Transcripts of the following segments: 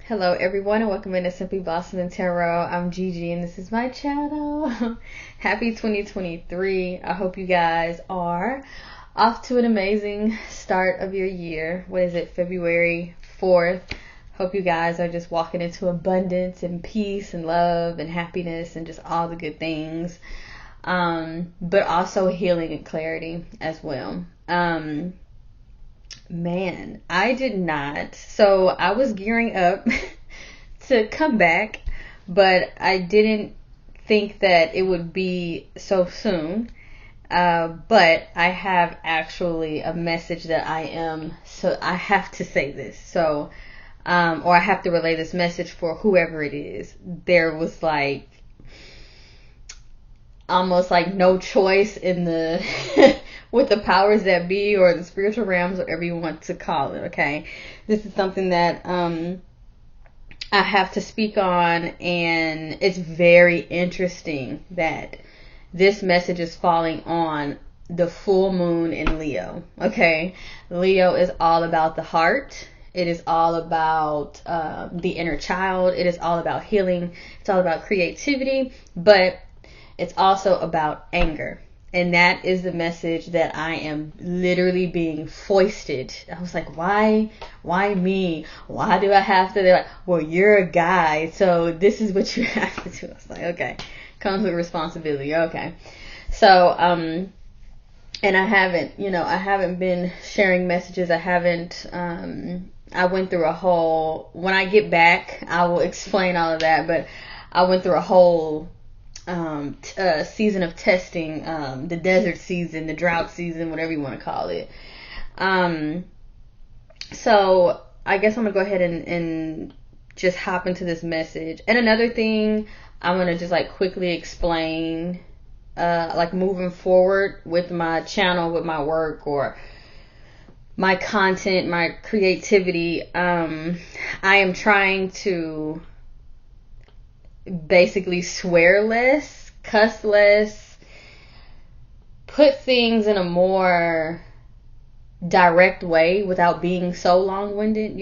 Hello everyone and welcome into Simply Blossom and Tarot. I'm Gigi and this is my channel. Happy 2023. I hope you guys are off to an amazing start of your year. What is it? February 4th. Hope you guys are just walking into abundance and peace and love and happiness and just all the good things. But also healing and clarity as well. Man, I did not. So I was gearing up to come back, but I didn't think that it would be so soon. But I have actually a message that so I have to say this. So, or I have to relay this message for whoever it is. There was almost like no choice in the with the powers that be or the spiritual realms, whatever you want to call it. Okay, this is something that I have to speak on, and it's very interesting that this message is falling on the full moon in Leo. Okay, Leo is all about the heart. It is all about the inner child. It is all about healing. It's all about creativity, but it's also about anger. And that is the message that I am literally being foisted. I was like, why me? Why do I have to? They're like, well, you're a guy, so this is what you have to do. I was like, okay, comes with responsibility. Okay. So, and I haven't been sharing messages. I went through a whole, when I get back, I will explain all of that, but I went through a whole season of testing, the desert season, the drought season, whatever you want to call it. So I guess I'm gonna go ahead and just hop into this message. And another thing I'm gonna just quickly explain, moving forward with my channel, with my work or my content, my creativity. I am trying to basically swear less, cuss less, put things in a more direct way without being so long-winded,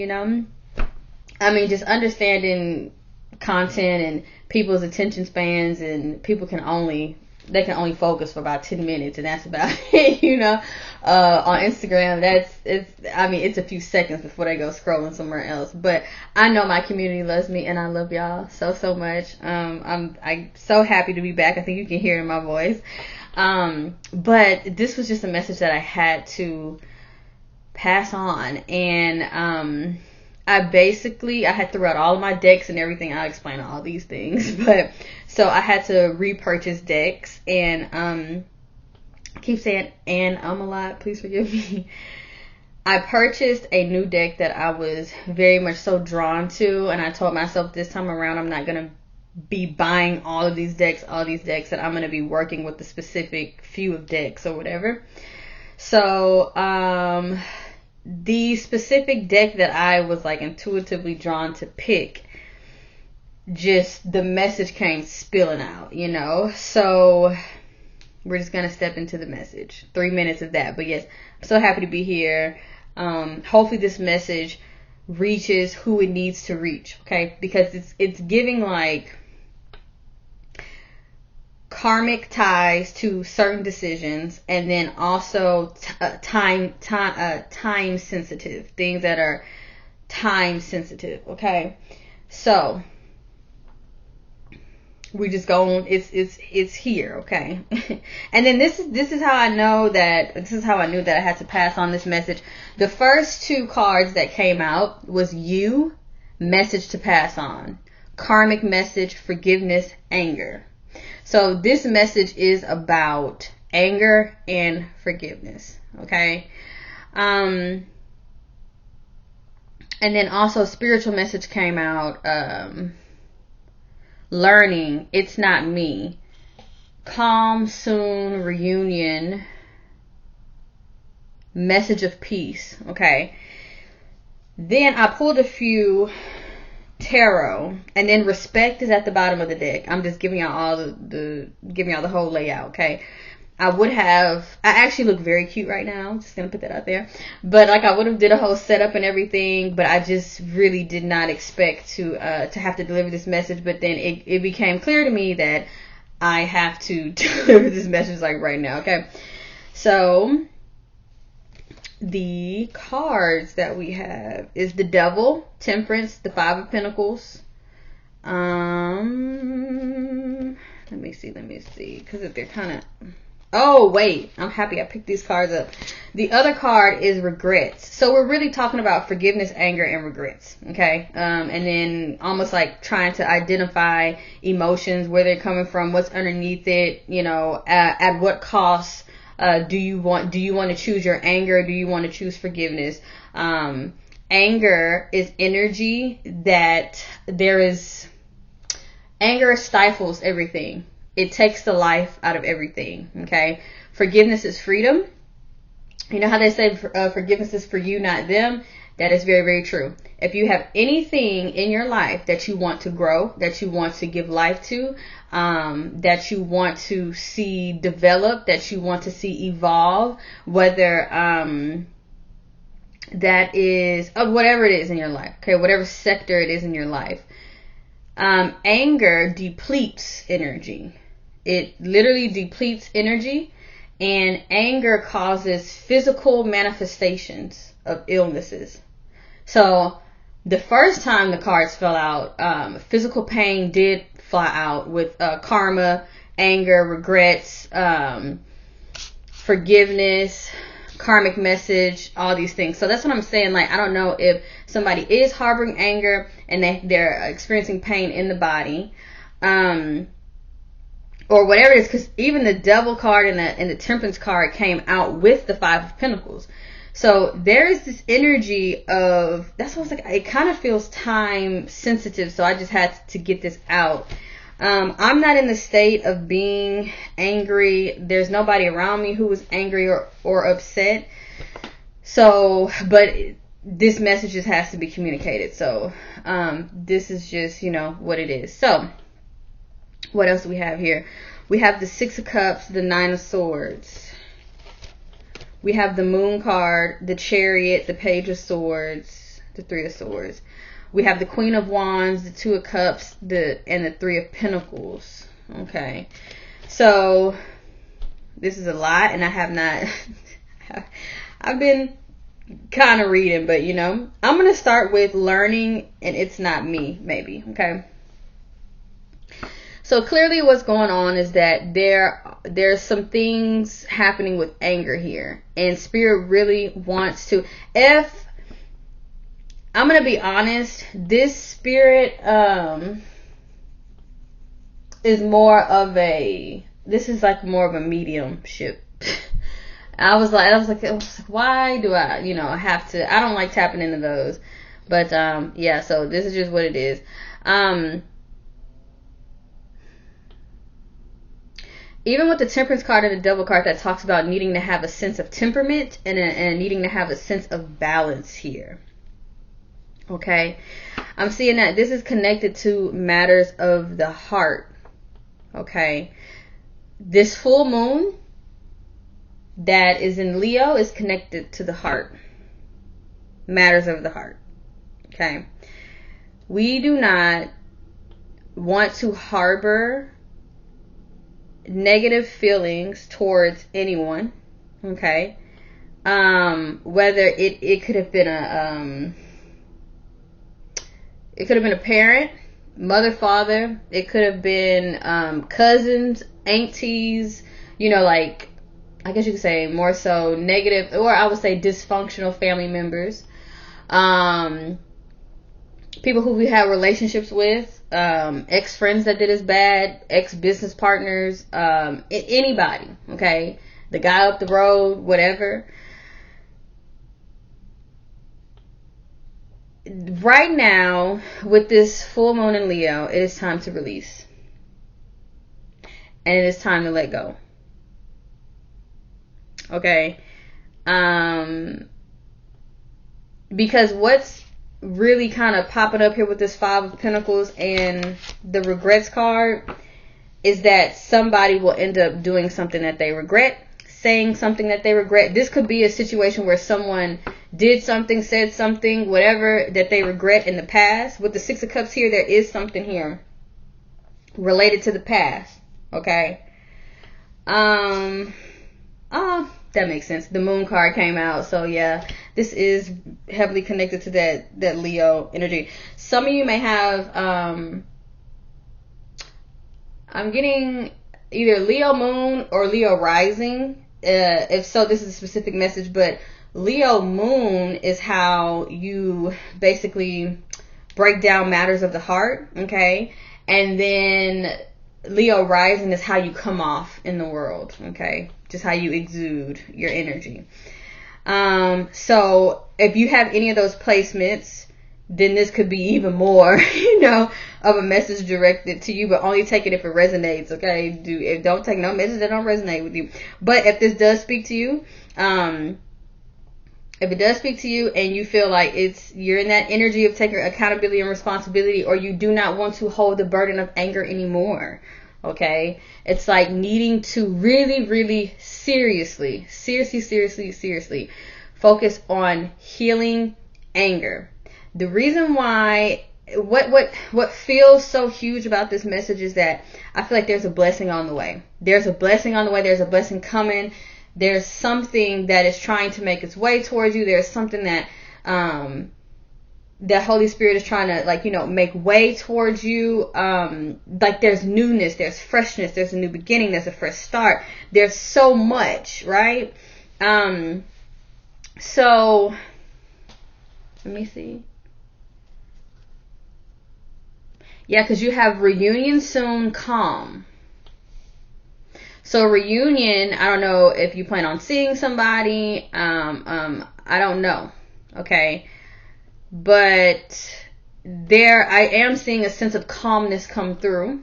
I mean, just understanding content and people's attention spans, and people can only focus for about 10 minutes, and that's about it, on Instagram, it's a few seconds before they go scrolling somewhere else. But I know my community loves me, and I love y'all so much. I'm so happy to be back. I think you can hear it in my voice. But this was just a message that I had to pass on, and I had threw out all of my decks and everything. I'll explain all these things, but so I had to repurchase decks, and I keep saying a lot. Please forgive me. I purchased a new deck that I was very much so drawn to, and I told myself this time around I'm not gonna be buying all these decks, that I'm gonna be working with the specific few of decks or whatever. So the specific deck that I was intuitively drawn to pick, just the message came spilling out, so we're just gonna step into the message. 3 minutes of that. But yes, I'm so happy to be here. Hopefully this message reaches who it needs to reach, okay? Because it's giving karmic ties to certain decisions, and then also time sensitive things that are time sensitive. Okay, so we just go on. It's here. Okay. And then this is how I knew that I had to pass on this message. The first two cards that came out was you, message to pass on, karmic message, forgiveness, anger. So this message is about anger and forgiveness. Okay. And then also spiritual message came out, learning, it's not me, calm soon, reunion, message of peace. Okay. Then I pulled a few tarot, and then respect is at the bottom of the deck. I'm just giving y'all the whole layout. Okay. I actually look very cute right now. Just gonna put that out there. But like I would have did a whole setup and everything, but I just really did not expect to have to deliver this message. But then it became clear to me that I have to deliver this message like right now. Okay. So the cards that we have is the Devil, Temperance, the Five of Pentacles. Let me see, because they're kind of... Oh, wait. I'm happy I picked these cards up. The other card is regrets. So we're really talking about forgiveness, anger, and regrets. Okay? And then almost like trying to identify emotions, where they're coming from, what's underneath it, at what cost do you want to choose your anger? Do you want to choose forgiveness? Anger is energy anger stifles everything. It takes the life out of everything, okay? Forgiveness is freedom. You know how they say forgiveness is for you, not them? That is very, very true. If you have anything in your life that you want to grow, that you want to give life to, that you want to see develop, that you want to see evolve, whether that is whatever it is in your life, okay? Whatever sector it is in your life. Anger depletes energy. It literally depletes energy, and anger causes physical manifestations of illnesses. So the first time the cards fell out, physical pain did fly out with karma, anger, regrets, forgiveness, karmic message, all these things. So that's what I'm saying. Like, I don't know if somebody is harboring anger and they're experiencing pain in the body, or whatever it is, because even the Devil card and the Temperance card came out with the Five of Pentacles. So there is this energy of, that's what I was like, it kind of feels time sensitive, so I just had to get this out. I'm not in the state of being angry. There's nobody around me who was angry or upset. So, but this message just has to be communicated. So, this is just, what it is. So, what else do we have here? We have the Six of Cups, the Nine of Swords. We have the Moon card, the Chariot, the Page of Swords, the Three of Swords. We have the Queen of Wands, the Two of Cups, and the Three of Pentacles. Okay. So, this is a lot, and I have not... I've been kind of reading, but, I'm going to start with learning, and it's not me, maybe. Okay. So, clearly what's going on is that there's some things happening with anger here. And Spirit really wants to... I'm going to be honest, this Spirit is more of a mediumship. I was like, why do I, have to, I don't like tapping into those. But, yeah, so this is just what it is. Even with the Temperance card and the Devil card, that talks about needing to have a sense of temperament and needing to have a sense of balance here. Okay, I'm seeing that this is connected to matters of the heart. Okay, this full moon that is in Leo is connected to the heart, matters of the heart. Okay, we do not want to harbor negative feelings towards anyone. Okay, whether it could have been it could have been a parent, mother, father. It could have been cousins, aunties, like, I guess you could say more so negative, or I would say dysfunctional family members. People who we have relationships with, ex-friends that did us bad, ex-business partners, anybody, okay? The guy up the road, whatever. Right now, with this full moon in Leo, it is time to release. And it is time to let go. Okay? Because what's really kind of popping up here with this Five of Pentacles and the Regrets card is that somebody will end up doing something that they regret, saying something that they regret. This could be a situation where someone did something, said something, whatever, that they regret in the past. With the Six of Cups here, there is something here related to the past. Okay. That makes sense. The Moon card came out, so yeah, this is heavily connected to that Leo energy. Some of you may have I'm getting either Leo Moon or Leo Rising. If so, this is a specific message, but Leo Moon is how you basically break down matters of the heart, okay? And then Leo Rising is how you come off in the world, okay? Just how you exude your energy. So if you have any of those placements, then this could be even more, of a message directed to you, but only take it if it resonates, okay? Don't take no message that don't resonate with you. But if this does speak to you, if it does speak to you and you feel like you're in that energy of taking accountability and responsibility, or you do not want to hold the burden of anger anymore, okay? It's like needing to really, really seriously focus on healing anger. The reason why, what feels so huge about this message is that I feel like there's a blessing on the way. There's a blessing on the way. There's a blessing coming. There's something that is trying to make its way towards you. There's something that the Holy Spirit is trying to, make way towards you. Like there's newness, there's freshness, there's a new beginning, there's a fresh start. There's so much, right? So let me see. Yeah, because you have reunion soon, calm. So reunion, I don't know if you plan on seeing somebody. I don't know. Okay. But I am seeing a sense of calmness come through.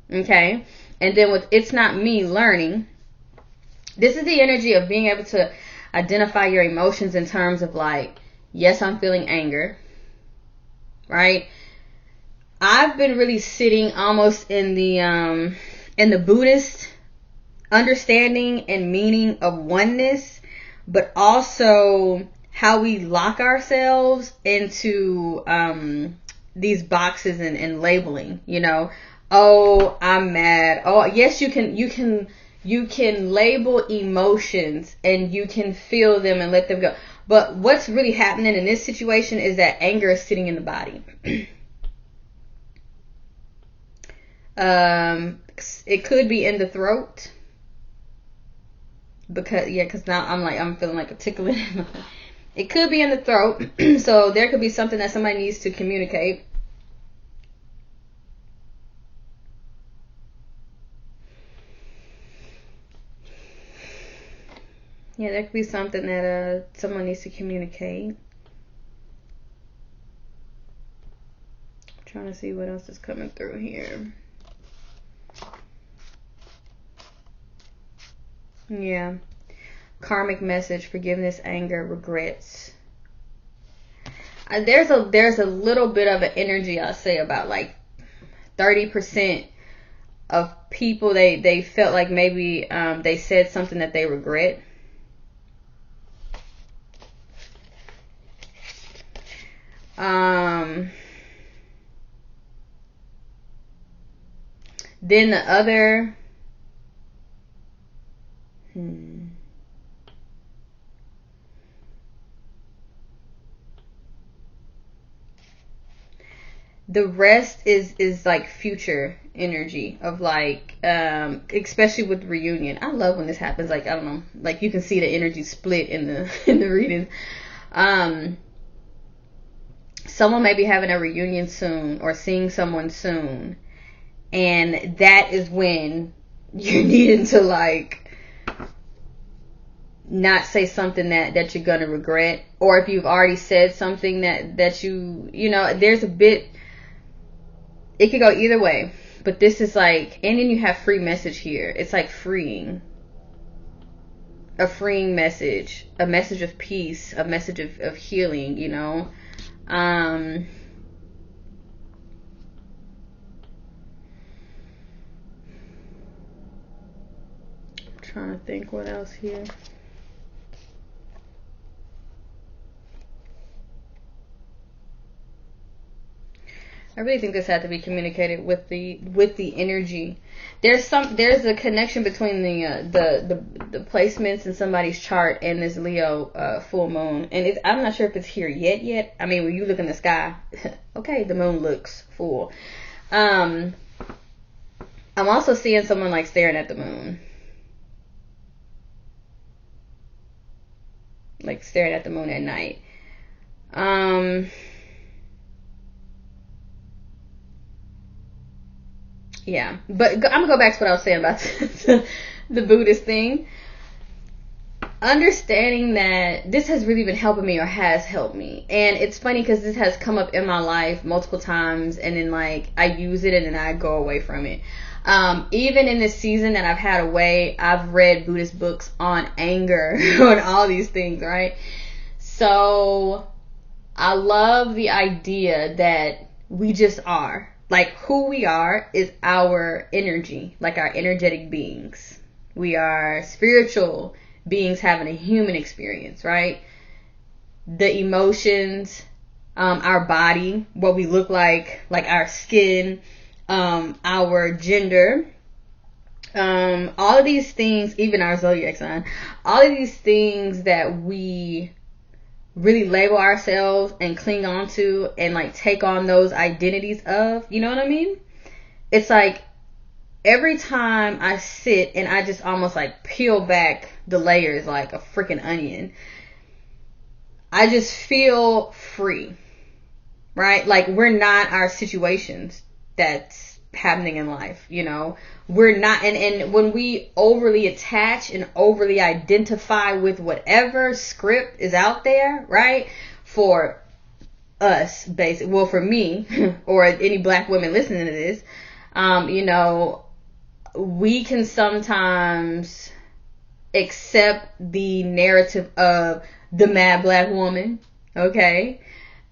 Okay. And then with It's Not Me learning, this is the energy of being able to identify your emotions in terms of yes, I'm feeling anger. Right? I've been really sitting almost in the Buddhist understanding and meaning of oneness, but also how we lock ourselves into these boxes and labeling, Oh, I'm mad. Oh, yes, you can label emotions and you can feel them and let them go. But what's really happening in this situation is that anger is sitting in the body. It could be in the throat because now I'm feeling like a tickling. It could be in the throat. So there could be something that somebody needs to communicate. Yeah, there could be something that someone needs to communicate. I'm trying to see what else is coming through here. Yeah. Karmic message, forgiveness, anger, regrets. There's a little bit of an energy, I'll say, about 30% of people, they felt like maybe they said something that they regret. Then the other the rest is like future energy of especially with reunion. I love when this happens. I don't know, you can see the energy split in the reading. Someone may be having a reunion soon or seeing someone soon, and that is when you're needing to not say something that you're gonna regret, or if you've already said something that there's a bit, it could go either way, but this is and then you have free message here. It's freeing, a freeing message, a message of peace, a message of healing, trying to think what else here. I really think this had to be communicated with the energy. There's a connection between the placements in somebody's chart and this Leo full moon, and I'm not sure if it's here yet. I mean, when you look in the sky, okay, the moon looks full. I'm also seeing someone like staring at the moon, like staring at the moon at night. Yeah, but I'm gonna go back to what I was saying about the Buddhist thing. Understanding that this has really been helping me, or has helped me. And it's funny because this has come up in my life multiple times, and then like I use it and then I go away from it. Even in this season that I've had away, I've read Buddhist books on anger, on all these things, right? So I love the idea that we just are. Like, who we are is our energy, like our energetic beings. We are spiritual beings having a human experience, right? The emotions, our body, what we look like our skin, our gender, all of these things, even our zodiac sign, all of these things that we really label ourselves and cling on to and like take on those identities of, you know what I mean? It's like every time I sit and I just almost like peel back the layers like a freaking onion, I just feel free, right? Like we're not our situations that's happening in life, you know? We're not, and when we overly attach and overly identify with whatever script is out there, right? For us, basically, well, for me, or any black women listening to this, you know, we can sometimes accept the narrative of the mad black woman, okay?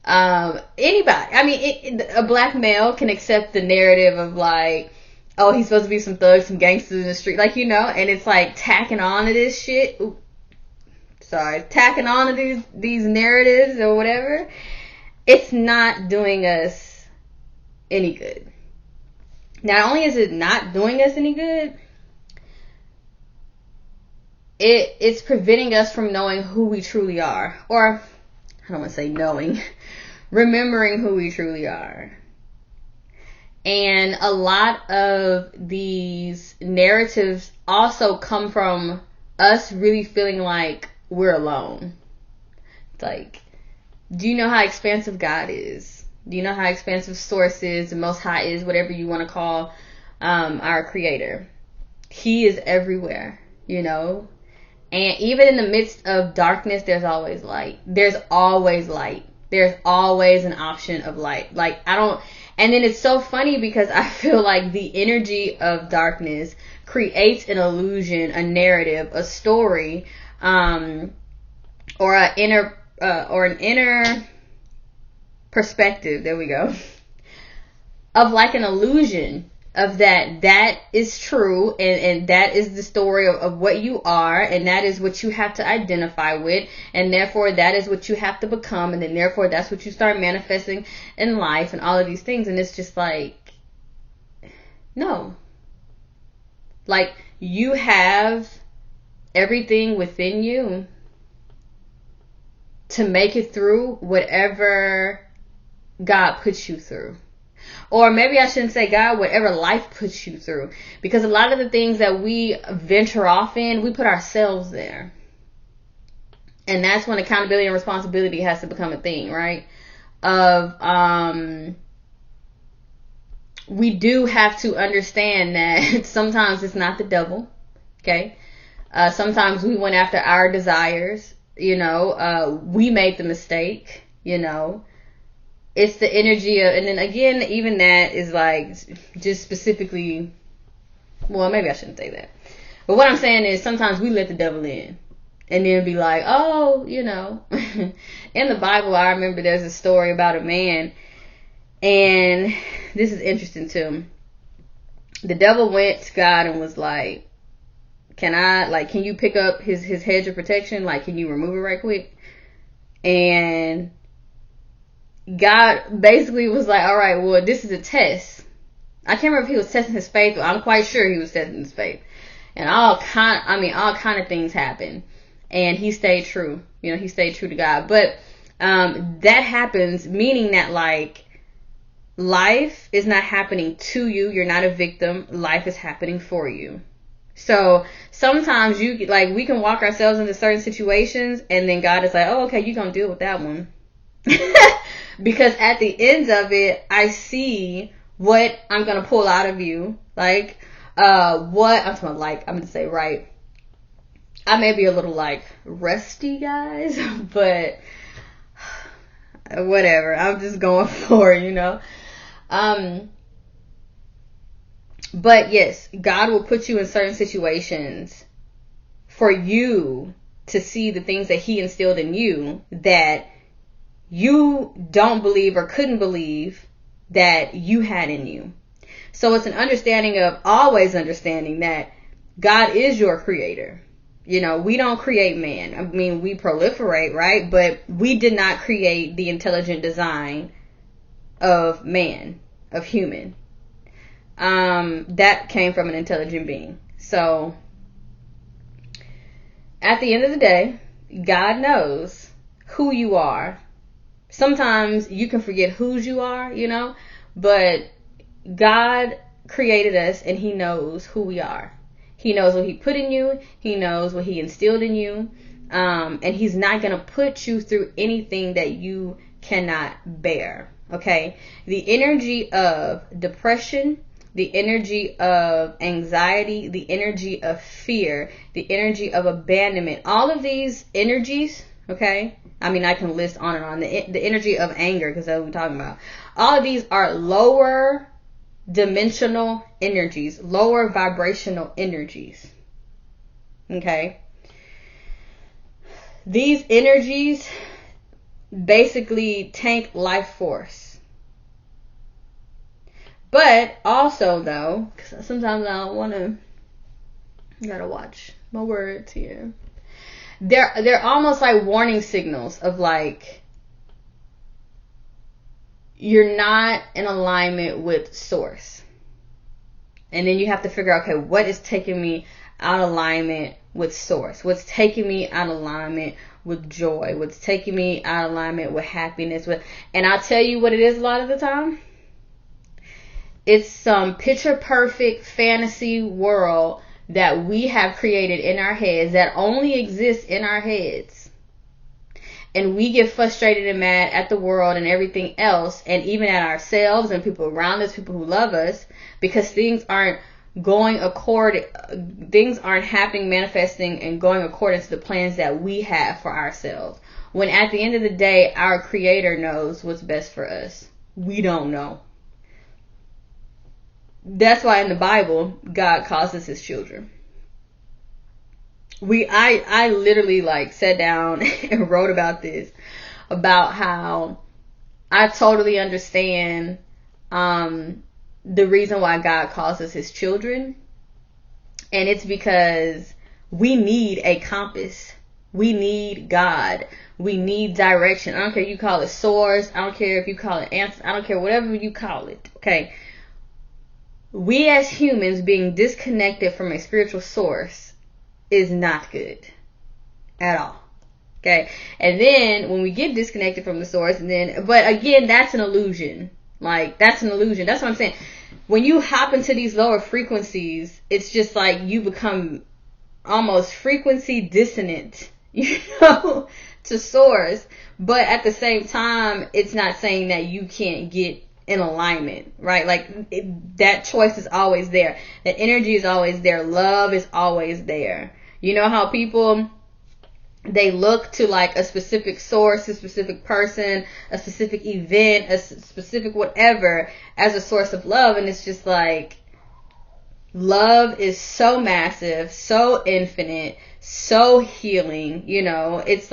Anybody, I mean, a black male can accept the narrative of like, oh, he's supposed to be some thugs, some gangsters in the street, like, you know, and it's like tacking on to this shit. Tacking on to these narratives or whatever. It's not doing us any good. Not only is it not doing us any good, it's preventing us from knowing who we truly are. Or, I don't want to say knowing, remembering who we truly are. And a lot of these narratives also come from us really feeling like we're alone. It's like, do you know how expansive God is? Do you know how expansive Source is, the Most High is, whatever you want to call our Creator? He is everywhere, you know? And even in the midst of darkness, there's always light. There's always light. There's always an option of light. Like, and then it's so funny because I feel like the energy of darkness creates an illusion, a narrative, a story, or an inner perspective. There we go. Of like an illusion of that is true, and that is the story of what you are, and that is what you have to identify with, and therefore that is what you have to become, and then therefore that's what you start manifesting in life and all of these things. And it's just like, no, like you have everything within you to make it through whatever God puts you through. Or maybe I shouldn't say God, whatever life puts you through. Because a lot of the things that we venture off in, we put ourselves there. And that's when accountability and responsibility has to become a thing, right? We do have to understand that sometimes it's not the devil, okay? Sometimes we went after our desires, you know. We made the mistake, you know. It's the energy of, and then again, even that is like just specifically, well, maybe I shouldn't say that. But what I'm saying is sometimes we let the devil in and then be like, oh, you know, in the Bible, I remember there's a story about a man, and this is interesting too. The devil went to God and was like, can you pick up his hedge of protection? Like, can you remove it right quick? And God basically was like, all right, well, this is a test. I can't remember if he was testing his faith, but I'm quite sure he was testing his faith. And all kind of things happened. And he stayed true. He stayed true to God. But that happens, meaning that, like, life is not happening to you. You're not a victim. Life is happening for you. So sometimes we can walk ourselves into certain situations, and then God is like, oh, okay, you're going to deal with that one. Because at the end of it, I see what I'm going to pull out of you. Like, I'm going to say, right. I may be a little, like, rusty, guys, but whatever. I'm just going for it, But yes, God will put you in certain situations for you to see the things that he instilled in you that you don't believe or couldn't believe that you had in you. So it's an understanding of always understanding that God is your creator. We don't create man. I mean, we proliferate, right? But we did not create the intelligent design of man, of human. That came from an intelligent being. So at the end of the day, God knows who you are. Sometimes you can forget whose you are, but God created us and he knows who we are. He knows what he put in you. He knows what he instilled in you. And he's not going to put you through anything that you cannot bear. Okay? The energy of depression, the energy of anxiety, the energy of fear, the energy of abandonment, all of these energies, okay? I mean, I can list on and on. The energy of anger, because that's what we're talking about. All of these are lower dimensional energies, lower vibrational energies. Okay? These energies basically tank life force. But also, though, because sometimes I don't want to, gotta watch my words here. They're almost like warning signals of, like, you're not in alignment with source. And then you have to figure out, okay, what is taking me out of alignment with source? What's taking me out of alignment with joy? What's taking me out of alignment with happiness? And I'll tell you what it is a lot of the time. It's some picture perfect fantasy world that we have created in our heads that only exists in our heads. And we get frustrated and mad at the world and everything else, and even at ourselves and people around us, people who love us, because things aren't happening, manifesting, and going according to the plans that we have for ourselves. When at the end of the day, our Creator knows what's best for us. We don't know. That's why in the Bible, God calls us his children. I literally sat down and wrote about this, about how I totally understand the reason why God calls us his children. And it's because we need a compass. We need God. We need direction. I don't care if you call it source. I don't care if you call it answer. I don't care, whatever you call it. Okay. We as humans being disconnected from a spiritual source is not good at all. Okay. And then when we get disconnected from the source, but again, that's an illusion. That's an illusion. That's what I'm saying. When you hop into these lower frequencies, it's just like you become almost frequency dissonant, to source. But at the same time, it's not saying that you can't get in alignment, right? That choice is always there. That energy is always there. Love is always there. You know how people, they look to a specific source, a specific person, a specific event, a specific whatever as a source of love. And it's just love is so massive, so infinite, so healing, It's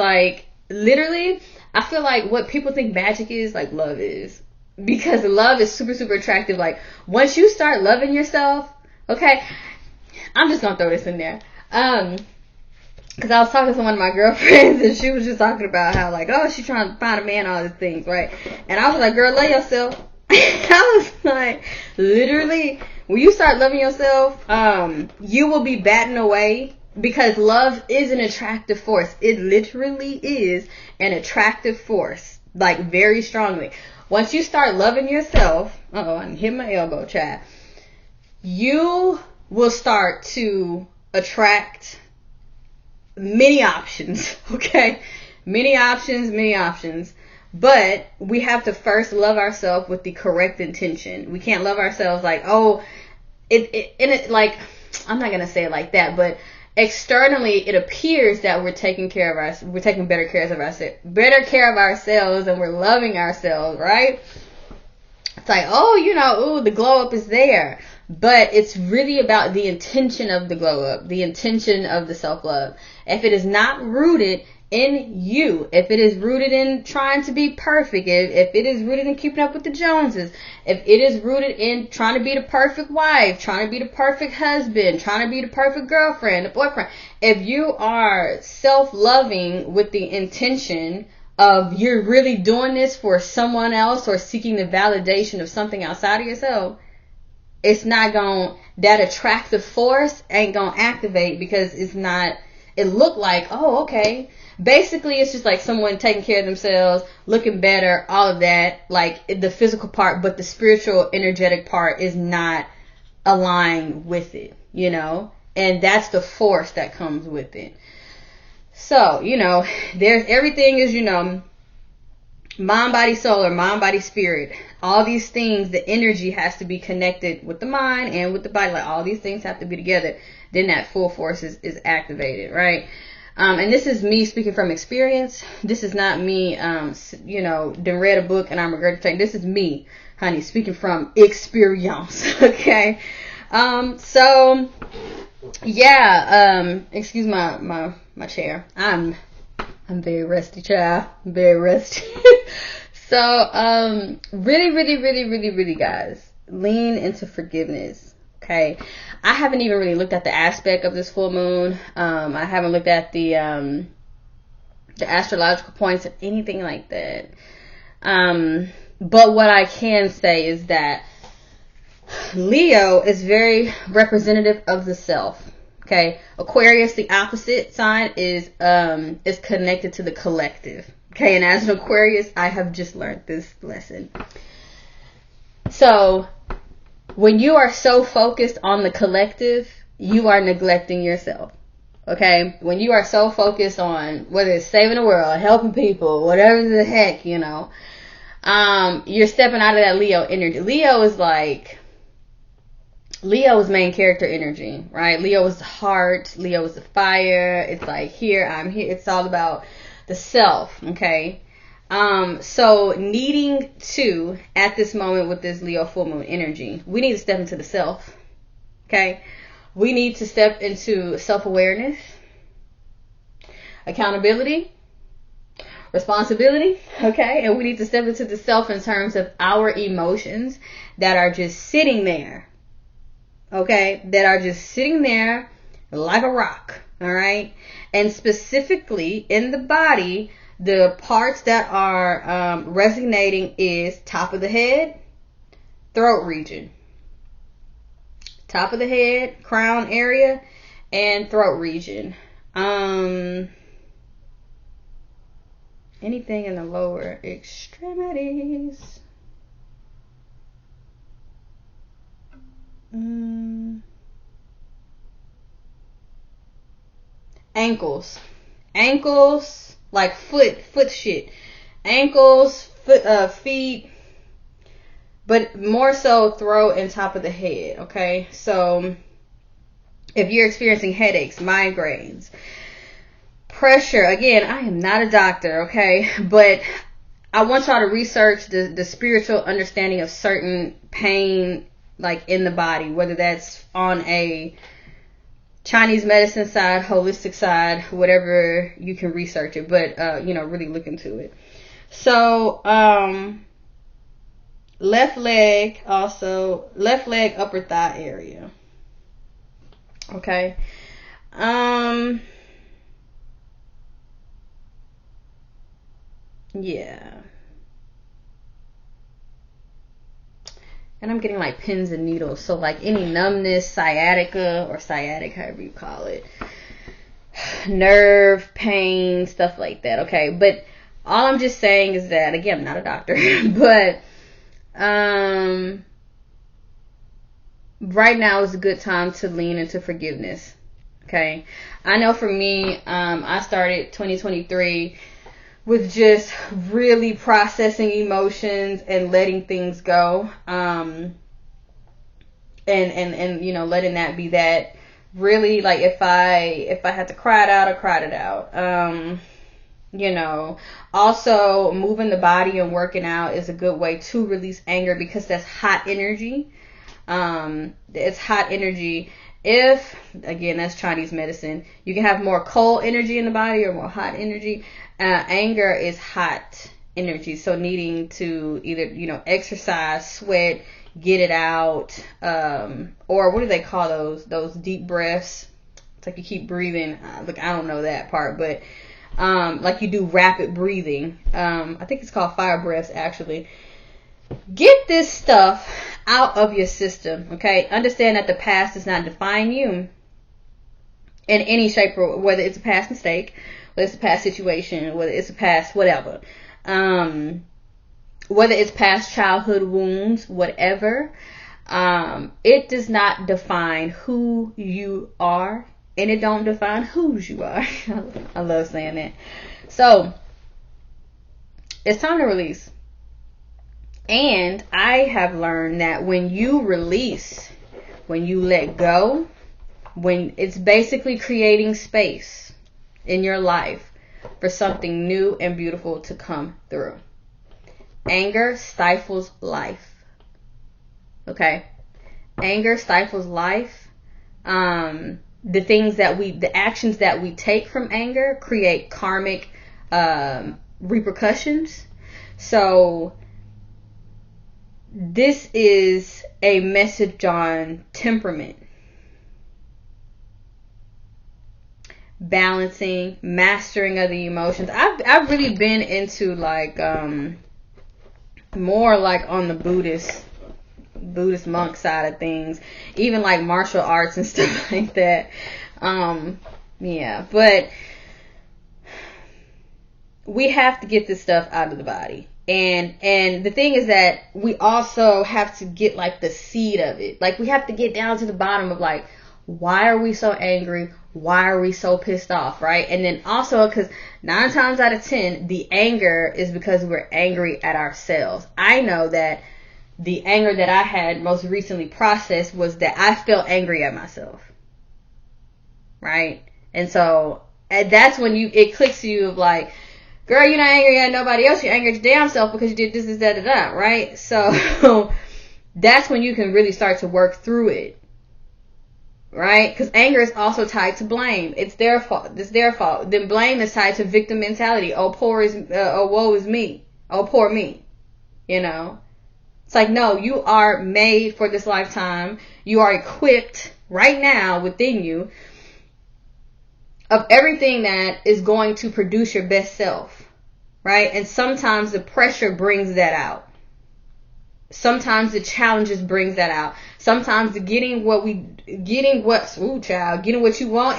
literally, I feel like what people think magic is, love is. Because love is super, super attractive. Once you start loving yourself, okay, I'm just going to throw this in there. Because I was talking to one of my girlfriends and she was just talking about how like, oh, she's trying to find a man, all these things, right? And I was like, girl, love yourself. I was like, literally, when you start loving yourself, you will be batting away, because love is an attractive force. It literally is an attractive force, like very strongly. Once you start loving yourself, I hit my elbow, Chad. You will start to attract many options, okay? Many options. But we have to first love ourselves with the correct intention. We can't love ourselves like, oh, like, I'm not gonna say it like that, but externally it appears that we're taking better care of ourselves, and we're loving ourselves, right? It's like, oh, the glow up is there. But it's really about the intention of the glow up, the intention of the self-love. If it is not rooted in you, if it is rooted in trying to be perfect, if it is rooted in keeping up with the Joneses, if it is rooted in trying to be the perfect wife, trying to be the perfect husband, trying to be the perfect girlfriend, the boyfriend, if you are self-loving with the intention of you're really doing this for someone else or seeking the validation of something outside of yourself, it's not that attractive force ain't gonna activate, because it look like, oh, okay. Basically, it's just like someone taking care of themselves, looking better, all of that, like the physical part, but the spiritual, energetic part is not aligned with it, and that's the force that comes with it. So, there's everything is, mind, body, soul, or mind, body, spirit. All these things, the energy has to be connected with the mind and with the body. Like, all these things have to be together. Then that full force is activated, right? And this is me speaking from experience. This is not me, done read a book and I'm regurgitating. This is me, honey, speaking from experience, okay? Excuse my chair. I'm very rusty, child. I'm very rusty. So, really, guys, lean into forgiveness. Okay. I haven't even really looked at the aspect of this full moon. I haven't looked at the astrological points or anything like that. But what I can say is that Leo is very representative of the self. Okay. Aquarius, the opposite sign, is connected to the collective. Okay, and as an Aquarius, I have just learned this lesson. So, when you are so focused on the collective, you are neglecting yourself. Okay? When you are so focused on whether it's saving the world, helping people, whatever the heck, you're stepping out of that Leo energy. Leo is main character energy, right? Leo is the heart. Leo is the fire. It's like, I'm here. It's all about the self, okay? So needing to, at this moment with this Leo full moon energy, we need to step into the self, okay? We need to step into self-awareness, accountability, responsibility, okay? And we need to step into the self in terms of our emotions that are just sitting there, okay? That are just sitting there like a rock, all right? And specifically in the body, the parts that are resonating is top of the head, throat region. Top of the head, crown area, and throat region. Anything in the lower extremities. Ankles, like foot shit. Ankles, feet, but more so throat and top of the head, okay? So, if you're experiencing headaches, migraines, pressure, again, I am not a doctor, okay? But I want y'all to research the spiritual understanding of certain pain, like in the body, whether that's on a Chinese medicine side, holistic side, whatever, you can research it, but really look into it. So left leg, upper thigh area, okay? Yeah. And I'm getting like pins and needles. So like any numbness, sciatica or sciatic, however you call it, nerve pain, stuff like that. Okay. But all I'm just saying is that, again, I'm not a doctor, but right now is a good time to lean into forgiveness. Okay. I know for me, I started 2023 with just really processing emotions and letting things go. And you know, letting that be that. Really, like, if I had to cry it out, I cried it out. You know, also moving the body and working out is a good way to release anger, because that's hot energy. It's hot energy. If, again, that's Chinese medicine, you can have more cold energy in the body or more hot energy. Anger is hot energy, so needing to either, you know, exercise, sweat, get it out, or what do they call those deep breaths? It's like you keep breathing. Look, I don't know that part, but like you do rapid breathing. I think it's called fire breaths, actually. Get this stuff out of your system, okay? Understand that the past does not define you in any shape, or whether it's a past mistake, whether it's a past situation, whether it's a past whatever, whether it's past childhood wounds, whatever. It does not define who you are, and it don't define whose you are. I love saying that. So it's time to release. And I have learned that when you release, when you let go, when it's basically creating space in your life for something new and beautiful to come through. Anger stifles life. Okay? Anger stifles life. The actions that we take from anger create karmic repercussions. So this is a message on temperament, balancing, mastering of the emotions. I've really been into like more like on the Buddhist monk side of things, even like martial arts and stuff like that. Yeah, but we have to get this stuff out of the body. And the thing is that we also have to get like the seed of it. Like we have to get down to the bottom of like, why are we so angry? Why are we so pissed off, right? And then also, because 9 times out of 10, the anger is because we're angry at ourselves. I know that the anger that I had most recently processed was that I felt angry at myself, right? And so that's when it clicks to you of like, girl, you're not angry at nobody else. You're angry at your damn self because you did this, that, right? So that's when you can really start to work through it. Right? Because anger is also tied to blame. It's their fault. It's their fault. Then blame is tied to victim mentality. Oh, woe is me. Oh, poor me. You know? It's like, no, you are made for this lifetime. You are equipped right now within you of everything that is going to produce your best self. Right? And sometimes the pressure brings that out. Sometimes the challenges brings that out. Sometimes getting what you want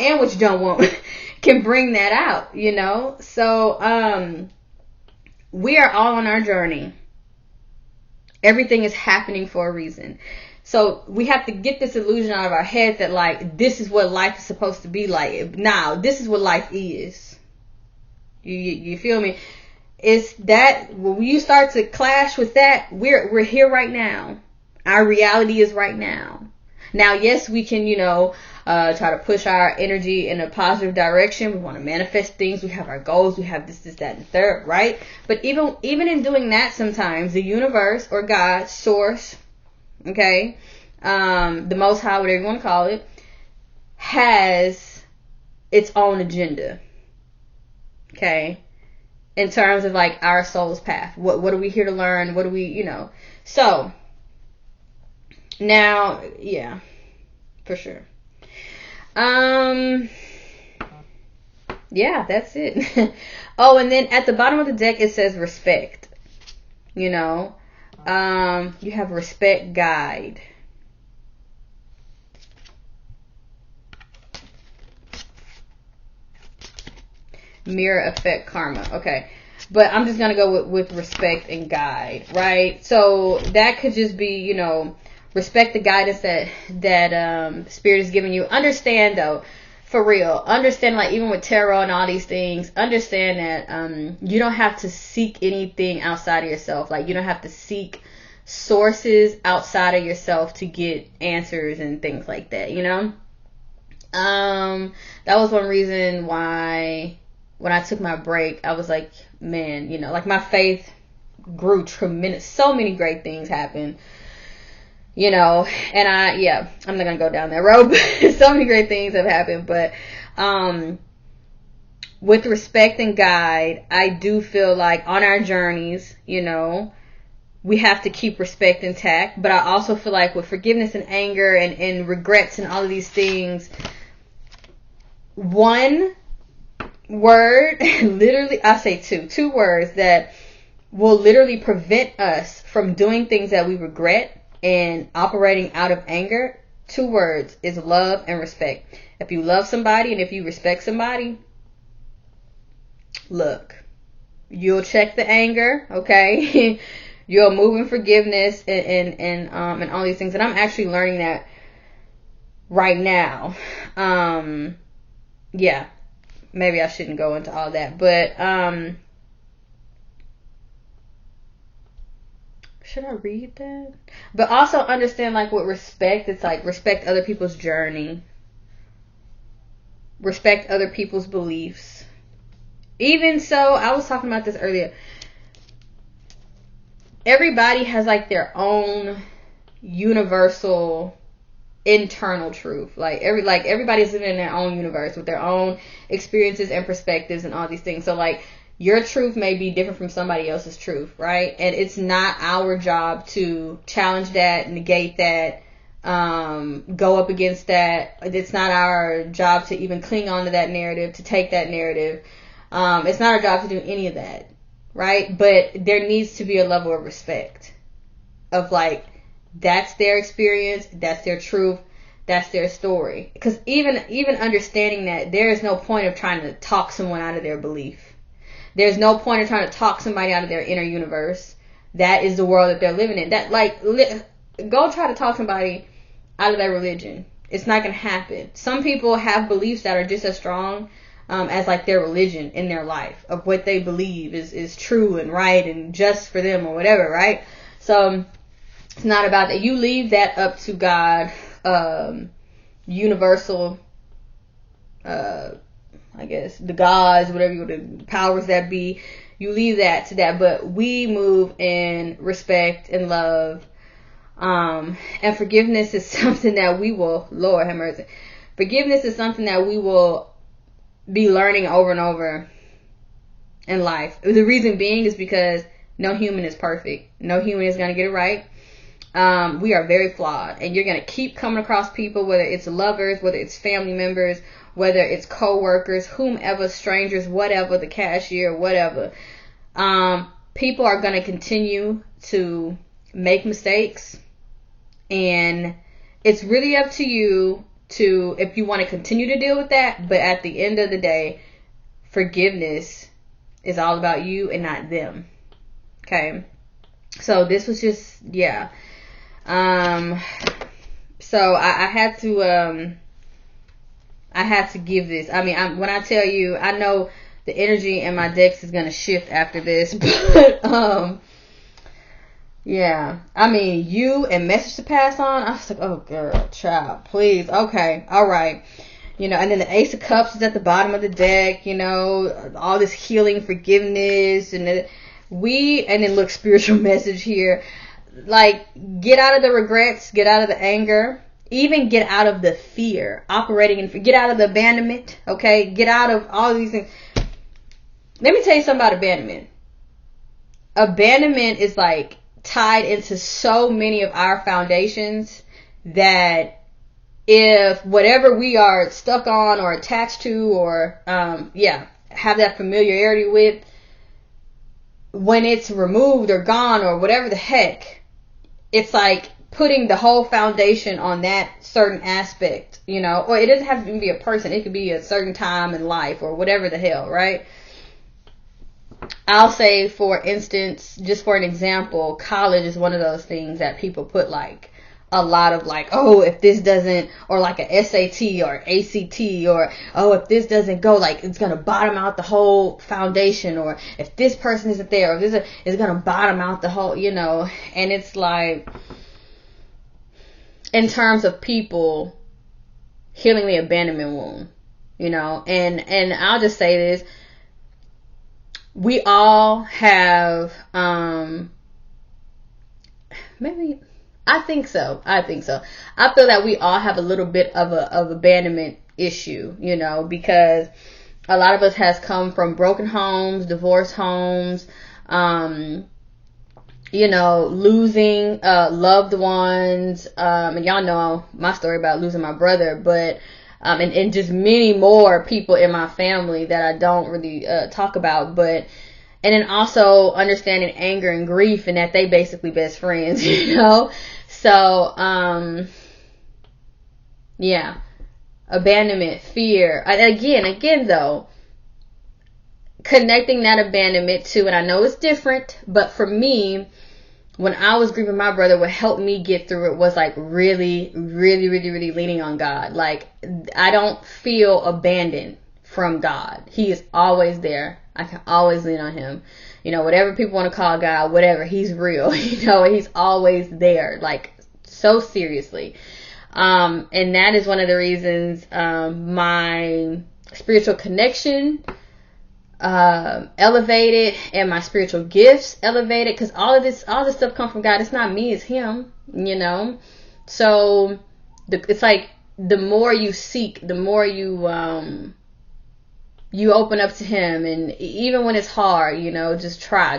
and what you don't want can bring that out, you know? So, we are all on our journey. Everything is happening for a reason. So we have to get this illusion out of our head that like, this is what life is supposed to be like. Now, this is what life is. You feel me? It's that when you start to clash with that, we're here right now. Our reality is right now. Now, yes, we can, try to push our energy in a positive direction. We want to manifest things. We have our goals. We have this, that, and third, right? But even in doing that, sometimes the universe or God, source, okay, the Most High, whatever you want to call it, has its own agenda. Okay. In terms of like our soul's path. What are we here to learn? What do we, So, now, yeah, for sure. Um, yeah, that's it. Oh, and then at the bottom of the deck it says respect. You know, you have respect guide. Mirror effect karma. Okay. But I'm just going to go with respect and guide, right? So that could just be, you know, respect the guidance that Spirit is giving you. Understand, though, for real. Understand, like, even with tarot and all these things, understand that you don't have to seek anything outside of yourself. Like, you don't have to seek sources outside of yourself to get answers and things like that, you know? That was one reason why when I took my break, I was like, man, you know, like my faith grew tremendous. So many great things happened, you know, and I'm not going to go down that road, but so many great things have happened. But, with respect and guide, I do feel like on our journeys, you know, we have to keep respect intact. But I also feel like with forgiveness and anger and regrets and all of these things, one word, literally, I say two words that will literally prevent us from doing things that we regret and operating out of anger. 2 words is love and respect. If you love somebody and if you respect somebody, look, you'll check the anger, okay? You'll move in forgiveness and all these things. And I'm actually learning that right now. Yeah. Maybe I shouldn't go into all that, but should I read that? But also understand, like, with respect, it's like respect other people's journey, respect other people's beliefs. Even so, I was talking about this earlier. Everybody has like their own universal internal truth. Like everybody's living in their own universe with their own experiences and perspectives and all these things. So like your truth may be different from somebody else's truth, right? And it's not our job to challenge that, negate that, go up against that. It's not our job to even cling on to that narrative, to take that narrative. It's not our job to do any of that, right? But there needs to be a level of respect of like, that's their experience, that's their truth, that's their story. Because even understanding that, there is no point of trying to talk someone out of their belief. There's no point of trying to talk somebody out of their inner universe. That is the world that they're living in. That go try to talk somebody out of their religion. It's not going to happen. Some people have beliefs that are just as strong as like their religion in their life, of what they believe is true and right and just for them or whatever, right? So it's not about that. You leave that up to God, universal, I guess, the gods, whatever, the powers that be. You leave that to that. But we move in respect and love. And forgiveness is something that we will, Lord have mercy. Forgiveness is something that we will be learning over and over in life. The reason being is because no human is perfect. No human is going to get it right. We are very flawed, and you're going to keep coming across people, whether it's lovers, whether it's family members, whether it's co-workers, whomever, strangers, whatever, the cashier, whatever. People are going to continue to make mistakes, and it's really up to you to, if you want to continue to deal with that. But at the end of the day, forgiveness is all about you and not them. Okay. So this was just, yeah. So I had to give this. I mean, when I tell you, I know the energy in my decks is going to shift after this, but, yeah, I mean, you and message to pass on. I was like, oh girl, child, please. Okay. All right. You know, and then the Ace of Cups is at the bottom of the deck, you know, all this healing, forgiveness, and then look, spiritual message here. Like, get out of the regrets, get out of the anger, even get out of the fear, get out of the abandonment, okay? Get out of all these things. Let me tell you something about abandonment. Abandonment is like tied into so many of our foundations that if whatever we are stuck on or attached to or have that familiarity with, when it's removed or gone or whatever the heck, it's like putting the whole foundation on that certain aspect, or it doesn't have to be a person. It could be a certain time in life or whatever the hell, right? I'll say, for instance, just for an example, college is one of those things that people put like a lot of like, oh, if this doesn't, or like a SAT or ACT, or oh, if this doesn't go, like it's gonna bottom out the whole foundation, or if this person isn't there, or this is gonna bottom out the whole, and it's like, in terms of people healing the abandonment wound, and I'll just say this, we all have, maybe, I think so. I feel that we all have a little bit of abandonment issue, because a lot of us has come from broken homes, divorced homes, losing loved ones, and y'all know my story about losing my brother, but and just many more people in my family that I don't really talk about, but. And then also understanding anger and grief, and that they basically best friends, So, abandonment, fear. Again though, connecting that abandonment to, and I know it's different, but for me, when I was grieving my brother, what helped me get through it was like really, really, really, really leaning on God. Like, I don't feel abandoned from God. He is always there. I can always lean on him. Whatever people want to call God, whatever, he's real. He's always there, like so seriously. And that is one of the reasons my spiritual connection elevated, and my spiritual gifts elevated, because all this stuff comes from God. It's not me, it's him, So it's like the more you seek, the more you open up to him, and even when it's hard, just try.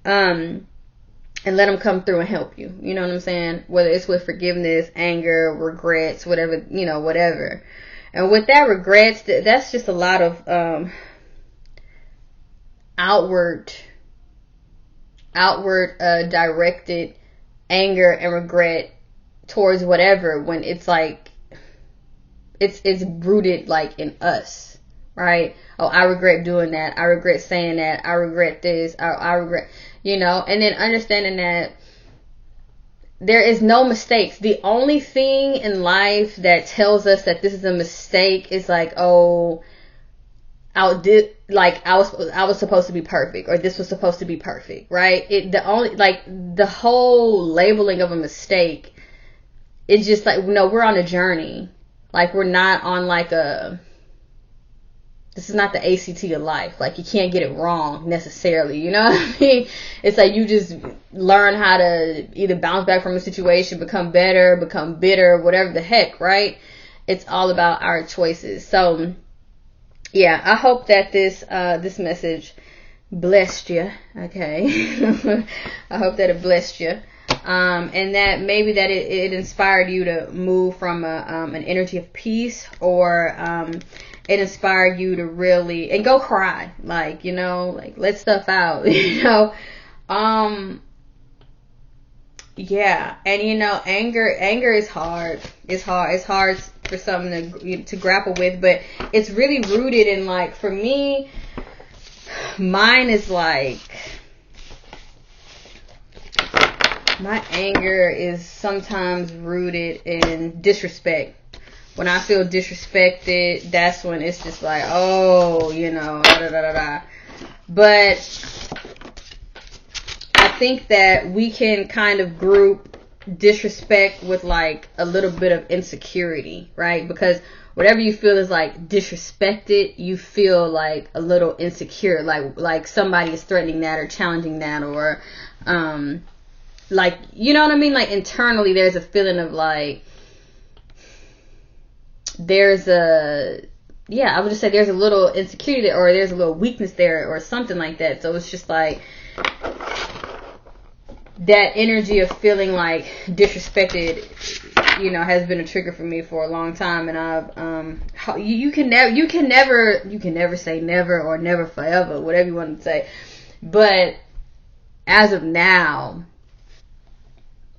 And let him come through and help you. You know what I'm saying? Whether it's with forgiveness, anger, regrets, whatever, whatever. And with that regrets, that's just a lot of outward directed anger and regret towards whatever, when it's like it's rooted like in us, right? Oh, I regret doing that. I regret saying that. I regret this. I regret, and then understanding that there is no mistakes. The only thing in life that tells us that this is a mistake is like, oh, I was supposed to be perfect, or this was supposed to be perfect, right? The whole labeling of a mistake, it's just like, no, we're on a journey. Like, we're not on like this is not the ACT of life. Like, you can't get it wrong necessarily. You know what I mean? It's like you just learn how to either bounce back from a situation, become better, become bitter, whatever the heck, right? It's all about our choices. So, yeah, I hope that this message blessed you. Okay. I hope that it blessed you. And that maybe that it inspired you to move from an energy of peace, or it inspired you to really, and go cry, like, like let stuff out, yeah. And anger is hard. It's hard for something to grapple with, but it's really rooted in, like, for me, mine is like, my anger is sometimes rooted in disrespect. When I feel disrespected, that's when it's just like, oh, da da da da. But I think that we can kind of group disrespect with like a little bit of insecurity, right? Because whatever you feel is like disrespected, you feel like a little insecure, like somebody is threatening that or challenging that, or like, you know what I mean? Like, internally there's a feeling of like, I would just say there's a little insecurity there, or there's a little weakness there, or something like that. So it's just like that energy of feeling like disrespected you know, has been a trigger for me for a long time, and I've you can never say never or never forever, whatever you want to say, but as of now,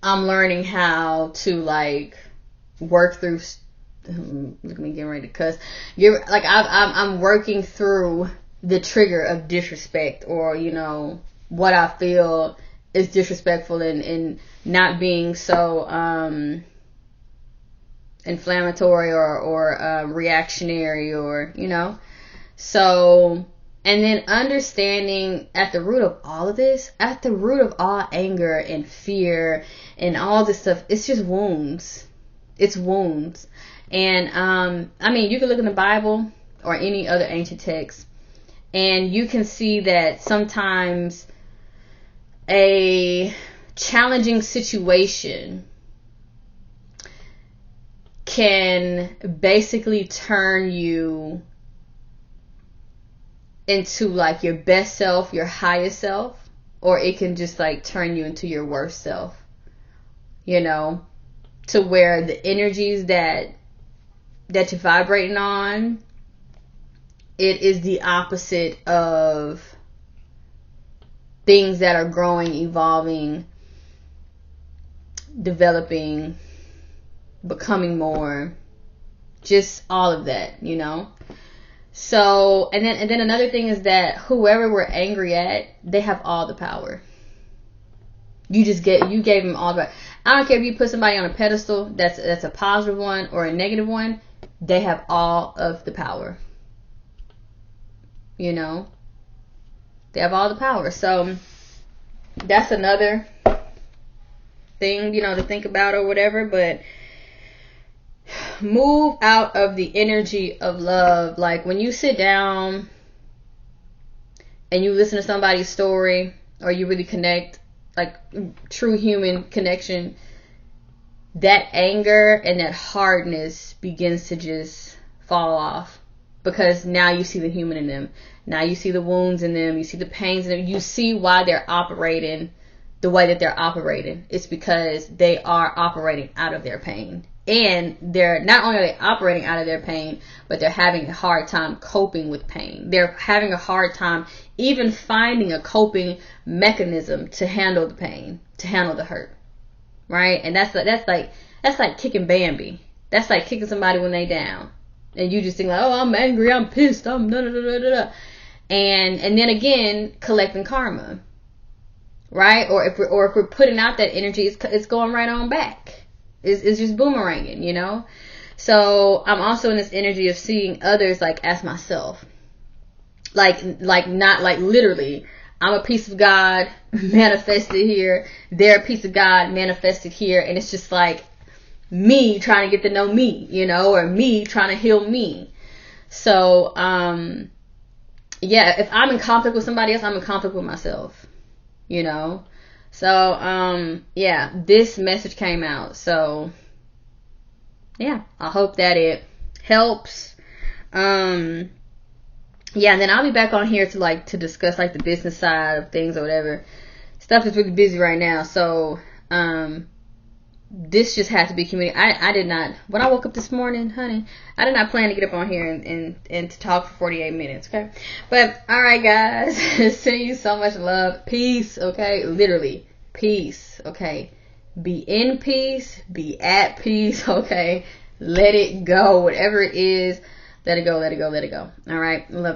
I'm learning how to like work through. Look at me getting ready to cuss. I'm working through the trigger of disrespect, or you know, what I feel is disrespectful, and not being so inflammatory or reactionary, or you know. So, and then understanding at the root of all of this, at the root of all anger and fear and all this stuff, it's just wounds. It's wounds. And I mean, you can look in the Bible or any other ancient text, and you can see that sometimes a challenging situation can basically turn you into like your best self, your highest self, or it can just like turn you into your worst self, you know, to where the energies that you're vibrating on, it is the opposite of things that are growing, evolving, developing, becoming more, just all of that, you know. So, and then another thing is that whoever we're angry at, they have all the power. You gave them all the. I don't care if you put somebody on a pedestal that's a positive one or a negative one, they have all of the power. You know, they have all the power. So that's another thing, you know, to think about or whatever. But move out of the energy of love. Like when you sit down and you listen to somebody's story, or you really connect, like true human connection, that anger and that hardness begins to just fall off, because now you see the human in them. Now you see the wounds in them. You see the pains in them. You see why they're operating the way that they're operating. It's because they are operating out of their pain. And they're not only are they operating out of their pain, but they're having a hard time coping with pain. They're having a hard time even finding a coping mechanism to handle the pain, to handle the hurt, right? And that's like kicking Bambi. That's like kicking somebody when they down, and you just think like, oh, I'm angry, I'm pissed, I'm da da da da da, and then again collecting karma, right? Or if we're putting out that energy, it's going right on back. It's just boomeranging, you know. So I'm also in this energy of seeing others like as myself, like not like literally I'm a piece of God manifested here, they're a piece of God manifested here, and it's just like me trying to get to know me, you know, or me trying to heal me. So yeah, if I'm in conflict with somebody else, I'm in conflict with myself, you know. So, yeah, this message came out. So, yeah, I hope that it helps. Yeah, and then I'll be back on here to discuss like the business side of things or whatever. Stuff is really busy right now. So, this just had to be community. I did not, when I woke up this morning, honey, I did not plan to get up on here and to talk for 48 minutes, okay? But, alright guys, sending you so much love. Peace, okay? Literally, peace, okay? Be in peace, be at peace, okay? Let it go. Whatever it is, let it go, let it go, let it go. Alright? Love you.